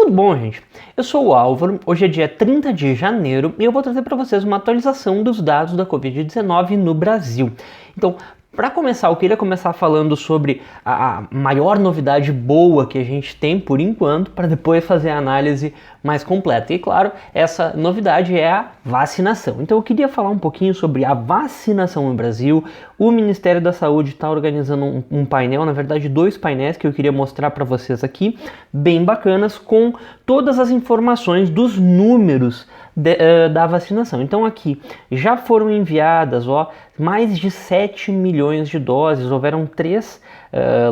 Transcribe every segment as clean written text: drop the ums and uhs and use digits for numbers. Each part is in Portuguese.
Tudo bom, gente? Eu sou o Álvaro, hoje é dia 30 de janeiro e eu vou trazer para vocês uma atualização dos dados da Covid-19 no Brasil. Então, para começar, eu queria começar falando sobre a maior novidade boa que a gente tem por enquanto, para depois fazer a análise mais completa. E claro, essa novidade é a vacinação. Então eu queria falar um pouquinho sobre a vacinação no Brasil. O Ministério da Saúde está organizando um painel, na verdade 2 painéis que eu queria mostrar para vocês aqui, bem bacanas, com todas as informações dos números da vacinação. Então aqui já foram enviadas mais de 7 milhões de doses, houveram 3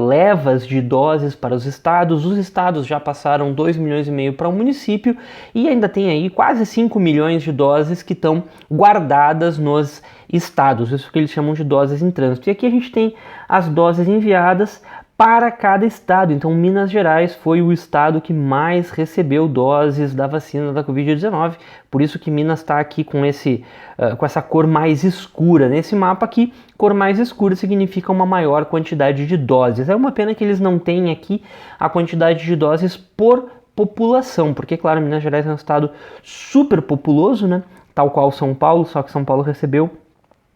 levas de doses para os estados já passaram 2,5 milhões para o município e ainda tem aí quase 5 milhões de doses que estão guardadas nos estados, isso que eles chamam de doses em trânsito. E aqui a gente tem as doses enviadas para cada estado. Então Minas Gerais foi o estado que mais recebeu doses da vacina da Covid-19, por isso que Minas está aqui com essa cor mais escura. Nesse mapa aqui, cor mais escura significa uma maior quantidade de doses. É uma pena que eles não tenham aqui a quantidade de doses por população, porque claro, Minas Gerais é um estado super populoso, né? Tal qual São Paulo, só que São Paulo recebeu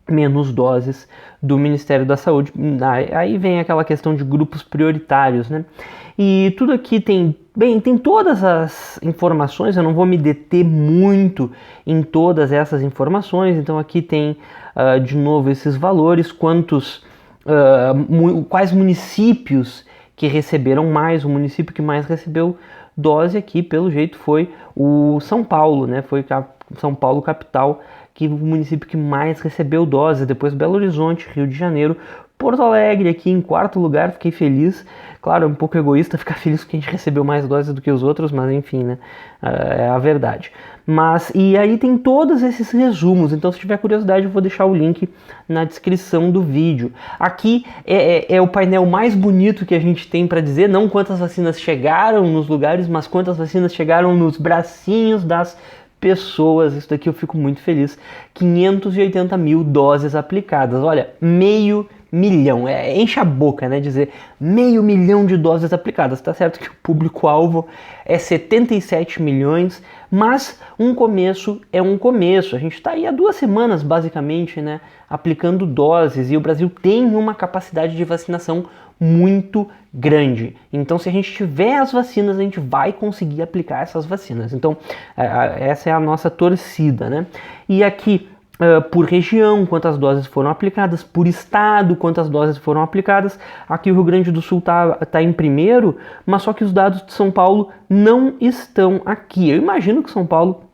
menos doses do Ministério da Saúde. Aí vem aquela questão de grupos prioritários, né? E tudo aqui tem todas as informações, eu não vou me deter muito em todas essas informações, então aqui tem de novo esses valores, quais municípios que receberam mais, o município que mais recebeu dose aqui, pelo jeito, foi o São Paulo, né? Foi São Paulo capital, que o município que mais recebeu doses, depois Belo Horizonte, Rio de Janeiro, Porto Alegre aqui em 4º lugar, fiquei feliz. Claro, é um pouco egoísta ficar feliz porque a gente recebeu mais doses do que os outros, mas enfim, né? É a verdade. E aí tem todos esses resumos, então se tiver curiosidade eu vou deixar o link na descrição do vídeo. Aqui é o painel mais bonito que a gente tem para dizer, não quantas vacinas chegaram nos lugares, mas quantas vacinas chegaram nos bracinhos das pessoas. Isso daqui eu fico muito feliz. 580 mil doses aplicadas, olha, 500 mil, enche a boca, né, dizer 500 mil de doses aplicadas. Tá certo que o público-alvo é 77 milhões, mas um começo é um começo. A gente está aí há 2 semanas, basicamente, né, aplicando doses, e o Brasil tem uma capacidade de vacinação muito grande. Então, se a gente tiver as vacinas, a gente vai conseguir aplicar essas vacinas. Então, essa é a nossa torcida, né? E aqui, por região, quantas doses foram aplicadas, por estado, quantas doses foram aplicadas. Aqui o Rio Grande do Sul tá em primeiro, mas só que os dados de São Paulo não estão aqui. Eu imagino que São Paulo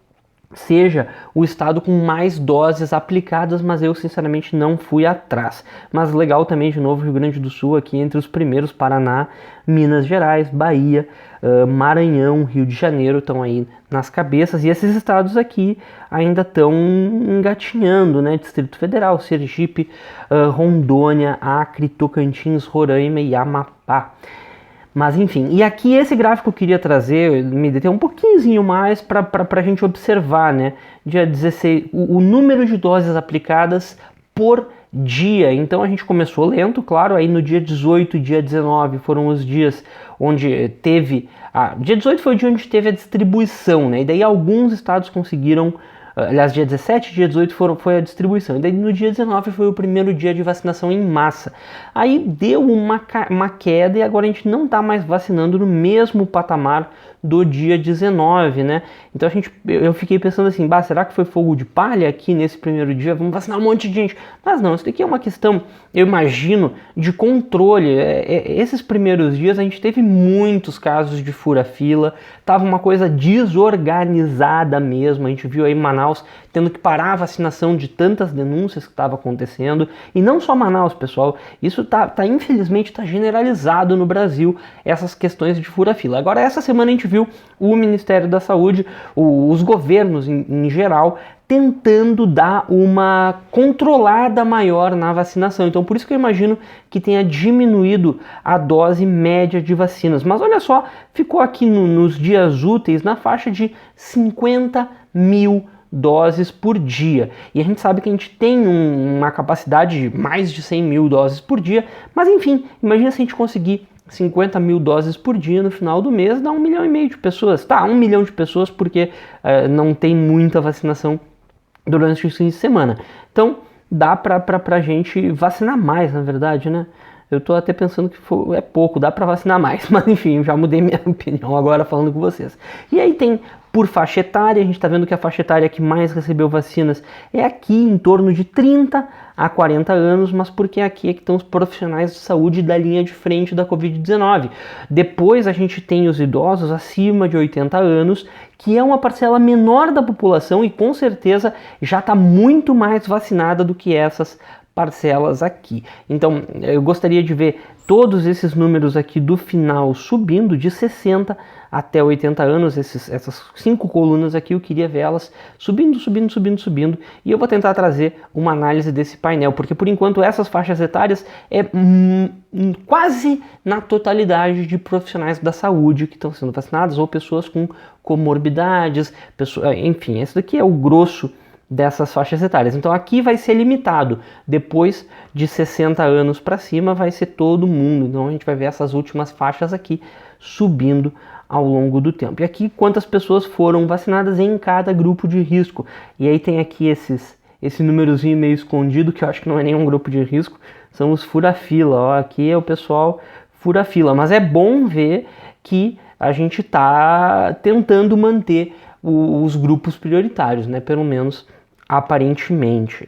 seja o estado com mais doses aplicadas, mas eu sinceramente não fui atrás. Mas legal também, de novo, Rio Grande do Sul aqui entre os primeiros, Paraná, Minas Gerais, Bahia, Maranhão, Rio de Janeiro estão aí nas cabeças, e esses estados aqui ainda estão engatinhando, né? Distrito Federal, Sergipe, Rondônia, Acre, Tocantins, Roraima e Amapá. Mas enfim, e aqui esse gráfico eu queria trazer, me deter um pouquinho mais para a gente observar, né? Dia 16, o número de doses aplicadas por dia. Então a gente começou lento, claro, aí no dia 18 e dia 19 foram os dias onde teve... dia 18 foi o dia onde teve a distribuição, né? E daí alguns estados conseguiram... Aliás, dia 17 e dia 18 foi a distribuição. E daí no dia 19 foi o primeiro dia de vacinação em massa. Aí deu uma queda e agora a gente não está mais vacinando no mesmo patamar do dia 19, né? Então eu fiquei pensando assim, será que foi fogo de palha aqui nesse primeiro dia? Vamos vacinar um monte de gente. Mas não, isso daqui é uma questão, eu imagino, de controle. Esses primeiros dias a gente teve muitos casos de fura-fila, tava uma coisa desorganizada mesmo. A gente viu aí Manaus tendo que parar a vacinação de tantas denúncias que estava acontecendo. E não só Manaus, pessoal, isso infelizmente tá generalizado no Brasil, essas questões de fura-fila. Agora, essa semana a gente viu o Ministério da Saúde, os governos em geral, tentando dar uma controlada maior na vacinação. Então, por isso que eu imagino que tenha diminuído a dose média de vacinas. Mas olha só, ficou aqui nos dias úteis na faixa de 50 mil doses por dia. E a gente sabe que a gente tem uma capacidade de mais de 100 mil doses por dia, mas enfim, imagina se a gente conseguir 50 mil doses por dia no final do mês dá 1,5 milhão de pessoas. Tá, 1 milhão de pessoas porque não tem muita vacinação durante os fins de semana. Então, dá pra gente vacinar mais, na verdade, né? Eu tô até pensando que é pouco, dá pra vacinar mais, mas enfim, já mudei minha opinião agora falando com vocês. E aí tem por faixa etária, a gente tá vendo que a faixa etária que mais recebeu vacinas é aqui em torno de 30 a 40 anos, mas porque aqui é que estão os profissionais de saúde da linha de frente da Covid-19. Depois a gente tem os idosos acima de 80 anos, que é uma parcela menor da população e com certeza já está muito mais vacinada do que essas parcelas aqui. Então eu gostaria de ver todos esses números aqui do final subindo de 60 até 80 anos, essas 5 colunas aqui, eu queria ver elas subindo, e eu vou tentar trazer uma análise desse painel, porque por enquanto essas faixas etárias é quase na totalidade de profissionais da saúde que estão sendo vacinados, ou pessoas com comorbidades, enfim, esse daqui é o grosso dessas faixas etárias. Então aqui vai ser limitado, depois de 60 anos para cima vai ser todo mundo, então a gente vai ver essas últimas faixas aqui subindo ao longo do tempo. E aqui quantas pessoas foram vacinadas em cada grupo de risco. E aí tem aqui esse númerozinho meio escondido, que eu acho que não é nenhum grupo de risco, são os fura-fila. Ó, aqui é o pessoal fura-fila, mas é bom ver que a gente está tentando manter os grupos prioritários, né? Pelo menos aparentemente.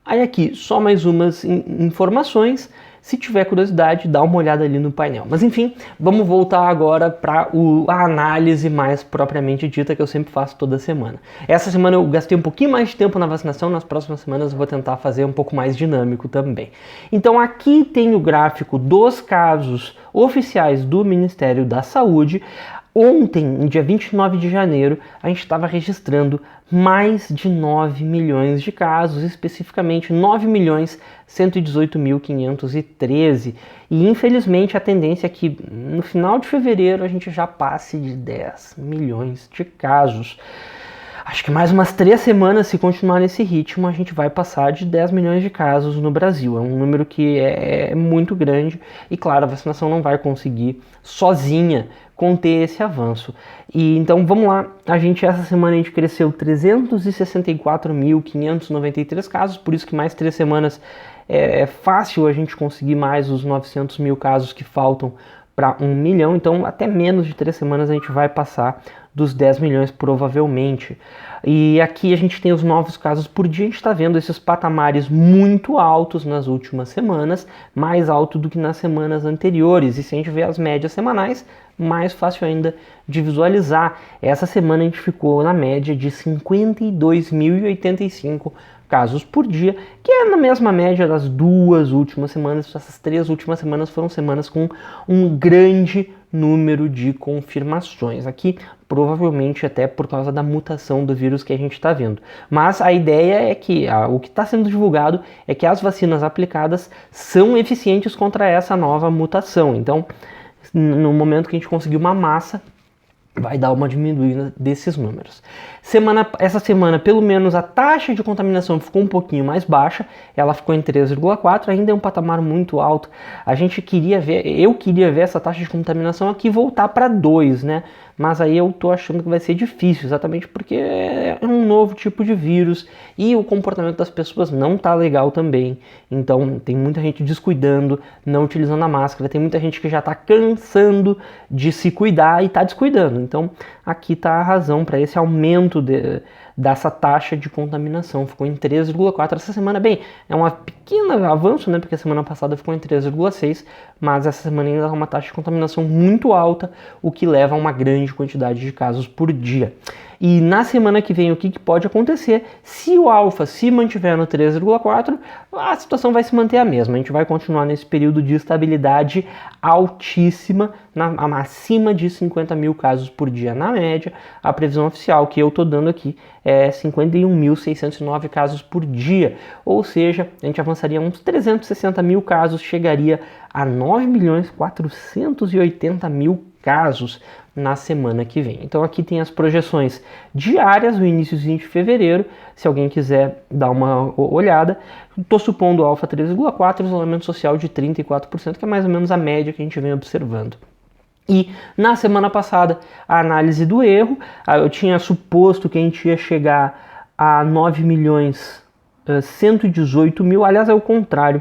Aí aqui, só mais umas informações. Se tiver curiosidade, dá uma olhada ali no painel. Mas enfim, vamos voltar agora para a análise mais propriamente dita que eu sempre faço toda semana. Essa semana eu gastei um pouquinho mais de tempo na vacinação, nas próximas semanas eu vou tentar fazer um pouco mais dinâmico também. Então aqui tem o gráfico dos casos oficiais do Ministério da Saúde. Ontem, dia 29 de janeiro, a gente estava registrando mais de 9 milhões de casos, especificamente 9.118.513. E infelizmente a tendência é que no final de fevereiro a gente já passe de 10 milhões de casos. Acho que mais umas 3 semanas, se continuar nesse ritmo, a gente vai passar de 10 milhões de casos no Brasil. É um número que é muito grande e, claro, a vacinação não vai conseguir sozinha conter esse avanço. E então vamos lá, essa semana a gente cresceu 364.593 casos, por isso que mais 3 semanas é fácil a gente conseguir mais os 900 mil casos que faltam para 1 milhão, então até menos de 3 semanas a gente vai passar dos 10 milhões provavelmente. E aqui a gente tem os novos casos por dia, a gente está vendo esses patamares muito altos nas últimas semanas, mais alto do que nas semanas anteriores, e se a gente ver as médias semanais, mais fácil ainda de visualizar. Essa semana a gente ficou na média de 52.085 casos por dia, que é na mesma média das 2 últimas semanas. Essas 3 últimas semanas foram semanas com um grande número de confirmações. Aqui, provavelmente até por causa da mutação do vírus que a gente está vendo. Mas a ideia é que o que está sendo divulgado é que as vacinas aplicadas são eficientes contra essa nova mutação. Então, no momento que a gente conseguir uma massa, vai dar uma diminuída desses números. Essa semana, pelo menos, a taxa de contaminação ficou um pouquinho mais baixa, ela ficou em 3,4, ainda é um patamar muito alto. Eu queria ver essa taxa de contaminação aqui voltar para 2, né? Mas aí eu tô achando que vai ser difícil, exatamente porque é um novo tipo de vírus e o comportamento das pessoas não tá legal também. Então tem muita gente descuidando, não utilizando a máscara, tem muita gente que já tá cansando de se cuidar e tá descuidando. Então aqui tá a razão para esse aumento dessa taxa de contaminação. Ficou em 3,4 essa semana. Bem, é um pequeno avanço, né? Porque a semana passada ficou em 3,6, mas essa semana ainda é uma taxa de contaminação muito alta, o que leva a uma grande quantidade de casos por dia. E na semana que vem, o que pode acontecer? Se o alfa se mantiver no 3,4, a situação vai se manter a mesma. A gente vai continuar nesse período de estabilidade altíssima, acima de 50 mil casos por dia na média. A previsão oficial que eu estou dando aqui é 51.609 casos por dia. Ou seja, a gente avançaria uns 360 mil casos, chegaria a 9.480.000 casos na semana que vem. Então aqui tem as projeções diárias, no iníciozinho de fevereiro, se alguém quiser dar uma olhada. Estou supondo alfa 3,4, isolamento social de 34%, que é mais ou menos a média que a gente vem observando. E na semana passada, a análise do erro, eu tinha suposto que a gente ia chegar a 9.118.000, aliás é o contrário.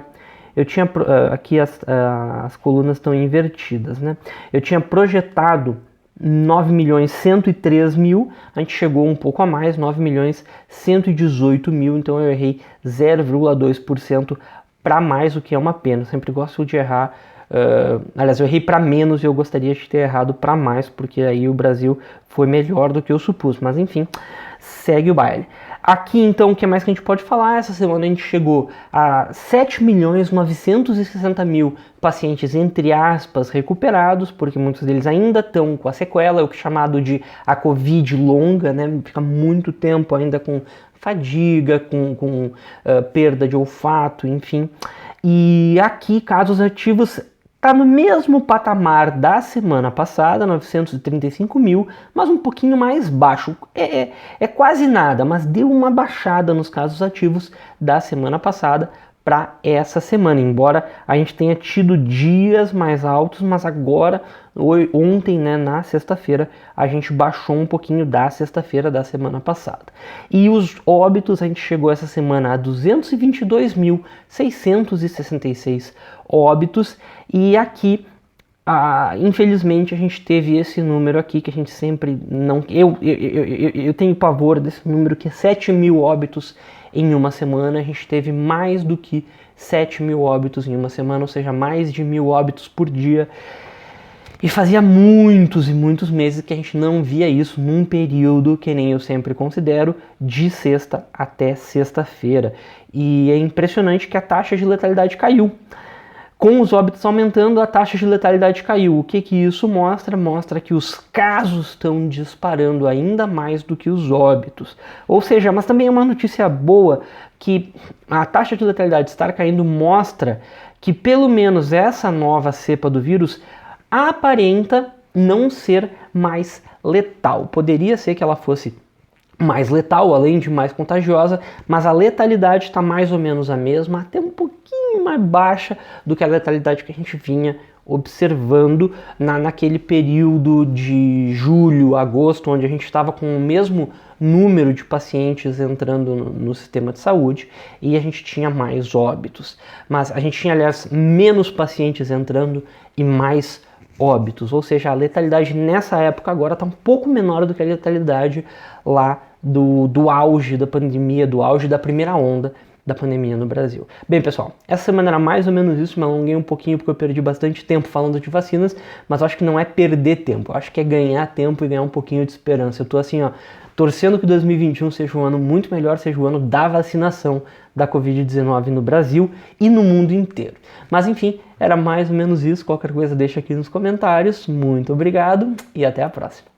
Eu tinha, aqui as colunas estão invertidas, né? Eu tinha projetado 9.103.000, a gente chegou um pouco a mais, 9.118.000, então eu errei 0,2% para mais, o que é uma pena. Eu sempre gosto de errar, aliás, eu errei para menos e eu gostaria de ter errado para mais, porque aí o Brasil foi melhor do que eu supus, mas enfim, segue o baile. Aqui então, o que mais que a gente pode falar? Essa semana a gente chegou a 7.960.000 pacientes, entre aspas, recuperados, porque muitos deles ainda estão com a sequela, o que é chamado de a Covid longa, né? Fica muito tempo ainda com fadiga, com perda de olfato, enfim. E aqui, casos ativos está no mesmo patamar da semana passada, 935.000, mas um pouquinho mais baixo. É quase nada, mas deu uma baixada nos casos ativos da semana passada para essa semana, embora a gente tenha tido dias mais altos, mas agora, ontem, né, na sexta-feira, a gente baixou um pouquinho da sexta-feira da semana passada. E os óbitos, a gente chegou essa semana a 222.666 óbitos, e aqui, infelizmente, a gente teve esse número aqui, que a gente sempre não... Eu tenho pavor desse número, que é 7.000 óbitos em uma semana. A gente teve mais do que 7.000 óbitos em uma semana, ou seja, mais de 1.000 óbitos por dia. E fazia muitos e muitos meses que a gente não via isso num período, que nem eu sempre considero, de sexta até sexta-feira. E é impressionante que a taxa de letalidade caiu. Com os óbitos aumentando, a taxa de letalidade caiu. O que isso mostra? Mostra que os casos estão disparando ainda mais do que os óbitos. Ou seja, mas também é uma notícia boa que a taxa de letalidade estar caindo mostra que pelo menos essa nova cepa do vírus aparenta não ser mais letal. Poderia ser que ela fosse mais letal, além de mais contagiosa, mas a letalidade está mais ou menos a mesma, até um pouquinho mais baixa do que a letalidade que a gente vinha observando naquele período de julho, agosto, onde a gente estava com o mesmo número de pacientes entrando no sistema de saúde e a gente tinha mais óbitos. Mas a gente tinha, aliás, menos pacientes entrando e mais óbitos, ou seja, a letalidade nessa época agora está um pouco menor do que a letalidade lá do auge da pandemia, do auge da primeira onda da pandemia no Brasil. Bem, pessoal, essa semana era mais ou menos isso, me alonguei um pouquinho porque eu perdi bastante tempo falando de vacinas, mas eu acho que não é perder tempo, eu acho que é ganhar tempo e ganhar um pouquinho de esperança. Eu tô assim, ó, torcendo que 2021 seja um ano muito melhor, seja o ano da vacinação da Covid-19 no Brasil e no mundo inteiro. Mas enfim, era mais ou menos isso. Qualquer coisa deixa aqui nos comentários. Muito obrigado e até a próxima.